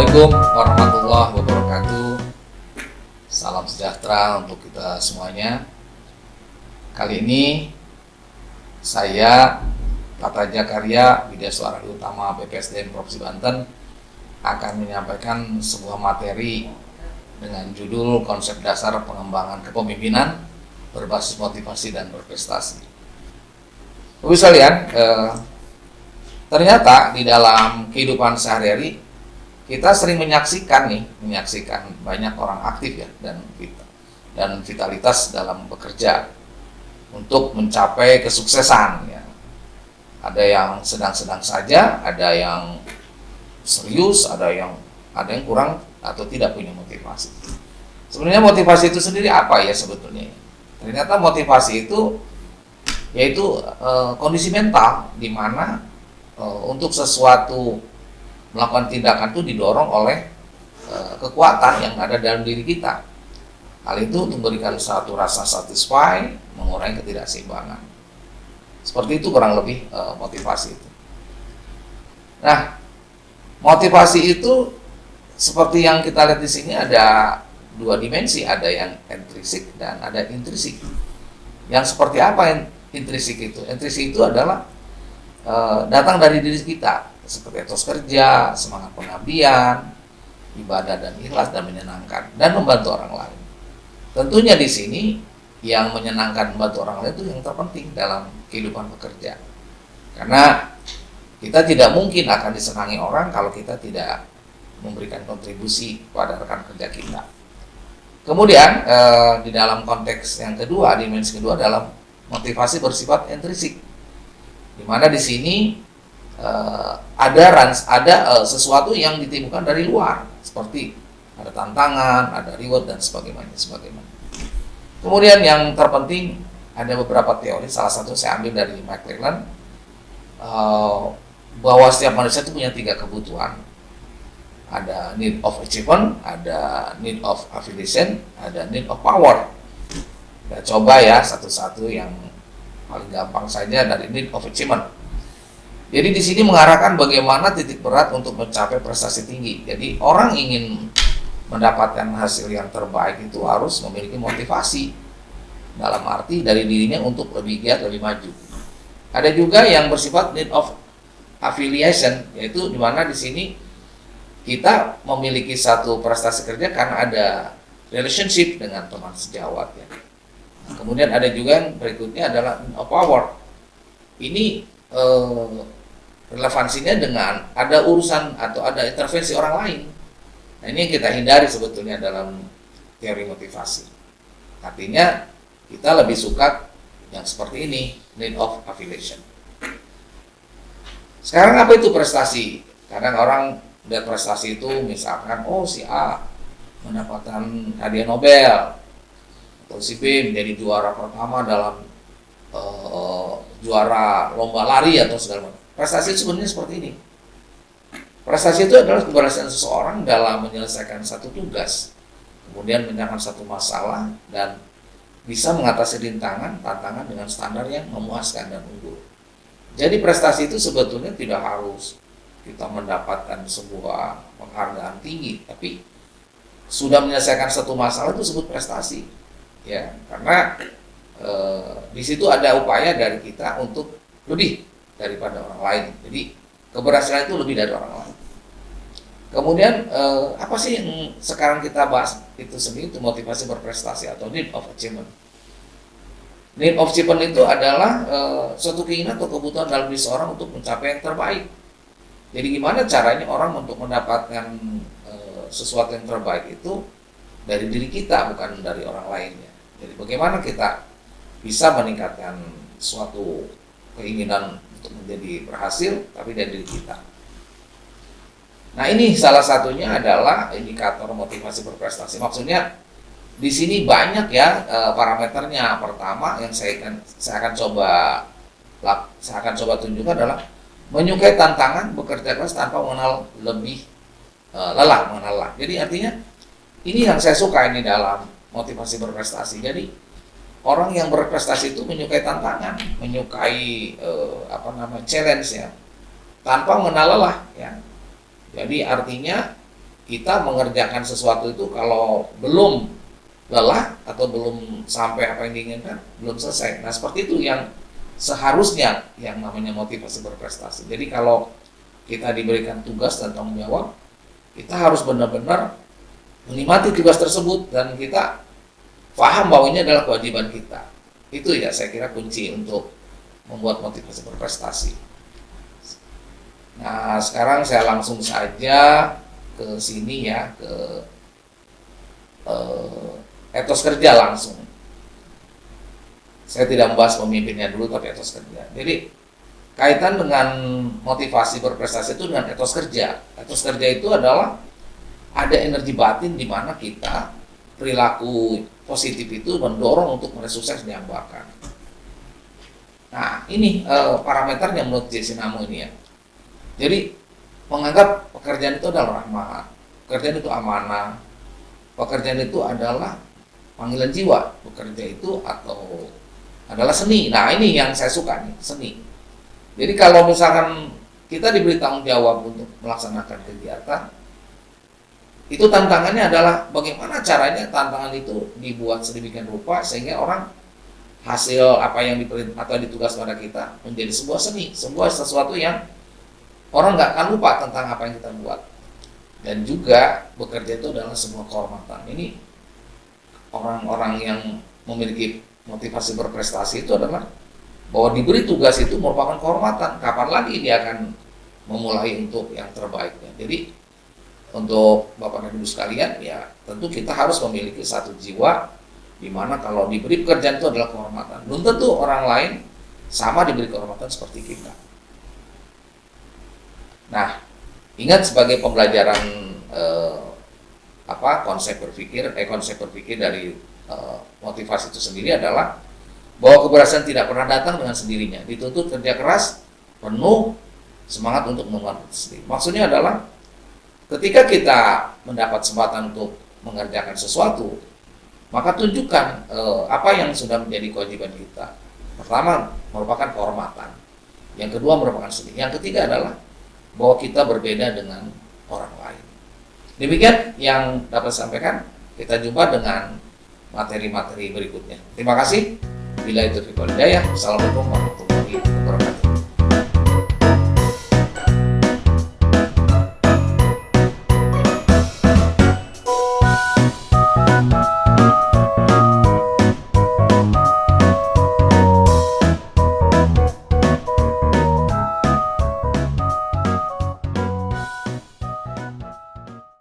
Assalamualaikum warahmatullahi wabarakatuh. Salam sejahtera untuk kita semuanya. Kali ini saya Tata Jakarya, Widya Suara Utama BPSDM Provinsi Banten akan menyampaikan sebuah materi dengan judul konsep dasar pengembangan kepemimpinan berbasis motivasi dan berprestasi. Bapak sekalian, ternyata di dalam kehidupan sehari-hari kita sering menyaksikan banyak orang aktif ya dan vitalitas dalam bekerja untuk mencapai kesuksesan ya. Ada yang sedang-sedang saja, ada yang serius, ada yang kurang atau tidak punya motivasi. Sebenarnya motivasi itu sendiri apa ya sebetulnya? Ternyata motivasi itu yaitu kondisi mental di mana untuk sesuatu melakukan tindakan itu didorong oleh kekuatan yang ada dalam diri kita. Hal itu untuk memberikan satu rasa satisfy, mengurangi ketidakseimbangan. Seperti itu kurang lebih motivasi itu. Nah, motivasi itu seperti yang kita lihat di sini ada dua dimensi, ada yang intrinsik dan ada intrinsik. Yang seperti apa intrinsik itu? Intrinsik itu adalah datang dari diri kita, seperti etos kerja, semangat pengabdian, ibadah dan ikhlas dan menyenangkan dan membantu orang lain. Tentunya di sini yang menyenangkan membantu orang lain itu yang terpenting dalam kehidupan bekerja. Karena kita tidak mungkin akan disenangi orang kalau kita tidak memberikan kontribusi kepada rekan kerja kita. Kemudian di dalam konteks yang kedua, dimensi kedua dalam motivasi bersifat intrinsik, di mana di sini ada sesuatu yang ditimbulkan dari luar, seperti ada tantangan, ada reward dan sebagainya. Kemudian yang terpenting ada beberapa teori, salah satu saya ambil dari McClellan, bahwa setiap manusia itu punya 3 kebutuhan. Ada need of achievement, ada need of affiliation, ada need of power. Kita coba ya satu-satu, yang paling gampang saja dari need of achievement. Jadi di sini mengarahkan bagaimana titik berat untuk mencapai prestasi tinggi. Jadi orang ingin mendapatkan hasil yang terbaik itu harus memiliki motivasi, dalam arti dari dirinya untuk lebih giat, lebih maju. Ada juga yang bersifat need of affiliation, yaitu di mana di sini kita memiliki satu prestasi kerja karena ada relationship dengan teman sejawat ya. Nah, kemudian ada juga yang berikutnya adalah need of power. Ini relevansinya dengan ada urusan atau ada intervensi orang lain. Nah, ini yang kita hindari sebetulnya dalam teori motivasi. Artinya kita lebih suka yang seperti ini, need of affiliation. Sekarang apa itu prestasi? Kadang orang lihat prestasi itu misalkan, oh si A mendapatkan hadiah Nobel, atau si B menjadi juara pertama dalam juara lomba lari atau segala macam. Prestasi itu sebenarnya seperti ini. Prestasi itu adalah keberhasilan seseorang dalam menyelesaikan satu tugas, kemudian menyelesaikan satu masalah, dan bisa mengatasi rintangan, tantangan dengan standar yang memuaskan dan unggul. Jadi prestasi itu sebetulnya tidak harus kita mendapatkan sebuah penghargaan tinggi, tapi sudah menyelesaikan satu masalah itu disebut prestasi. Ya, karena di situ ada upaya dari kita untuk lebih daripada orang lain. Jadi keberhasilan itu lebih dari orang lain. Kemudian apa sih yang sekarang kita bahas itu sendiri, itu motivasi berprestasi atau need of achievement. Need of achievement itu adalah suatu keinginan atau kebutuhan dalam diri seorang untuk mencapai yang terbaik. Jadi gimana caranya orang untuk mendapatkan sesuatu yang terbaik itu dari diri kita, bukan dari orang lainnya. Jadi bagaimana kita bisa meningkatkan suatu keinginan untuk menjadi berhasil tapi dari diri kita. Nah, ini salah satunya adalah indikator motivasi berprestasi. Maksudnya di sini banyak ya parameternya. Pertama yang saya akan coba tunjukkan adalah menyukai tantangan, bekerja keras tanpa mengenal lelah. Jadi artinya ini yang saya suka ini dalam motivasi berprestasi. Jadi orang yang berprestasi itu menyukai tantangan, menyukai challenge ya, tanpa mengenal lelah ya. Jadi artinya kita mengerjakan sesuatu itu kalau belum lelah atau belum sampai apa yang diinginkan, belum selesai. Nah, seperti itu yang seharusnya yang namanya motivasi berprestasi. Jadi kalau kita diberikan tugas dan tanggung jawab, kita harus benar-benar menikmati tugas tersebut dan kita paham bahwa ini adalah kewajiban kita. Itu ya saya kira kunci untuk membuat motivasi berprestasi. Nah, sekarang saya langsung saja ke sini ya, ke etos kerja langsung. Saya tidak membahas pemimpinnya dulu, tapi etos kerja. Jadi kaitan dengan motivasi berprestasi itu dengan etos kerja. Etos kerja itu adalah ada energi batin di mana kita perilaku positif itu mendorong untuk meraih sukses diambahkan. Nah, ini parameternya menurut Jessinamo ini ya. Jadi menganggap pekerjaan itu adalah rahmat, pekerjaan itu amanah, pekerjaan itu adalah panggilan jiwa, bekerja itu atau adalah seni. Nah, ini yang saya suka nih, seni. Jadi kalau misalkan kita diberi tanggung jawab untuk melaksanakan kegiatan, itu tantangannya adalah bagaimana caranya tantangan itu dibuat sedemikian rupa sehingga orang hasil apa yang diperintah atau ditugas pada kita menjadi sebuah seni, sebuah sesuatu yang orang nggak akan lupa tentang apa yang kita buat. Dan juga bekerja itu adalah sebuah kehormatan. Ini orang-orang yang memiliki motivasi berprestasi itu adalah bahwa diberi tugas itu merupakan kehormatan. Kapan lagi dia akan memulai untuk yang terbaik. Jadi untuk Bapak dan Ibu sekalian, ya tentu kita harus memiliki satu jiwa di mana kalau diberi pekerjaan itu adalah kehormatan. Belum tentu orang lain sama diberi kehormatan seperti kita. Nah, ingat sebagai pembelajaran konsep berpikir dari motivasi itu sendiri adalah bahwa keberhasilan tidak pernah datang dengan sendirinya. Dituntut kerja keras, penuh semangat untuk membangun sendiri. Maksudnya adalah ketika kita mendapat kesempatan untuk mengerjakan sesuatu, maka tunjukkan apa yang sudah menjadi kewajiban kita. Pertama, merupakan kehormatan. Yang kedua, merupakan seni. Yang ketiga adalah bahwa kita berbeda dengan orang lain. Demikian yang dapat saya sampaikan. Kita jumpa dengan materi-materi berikutnya. Terima kasih. Bila itu Assalamualaikum warahmatullahi wabarakatuh.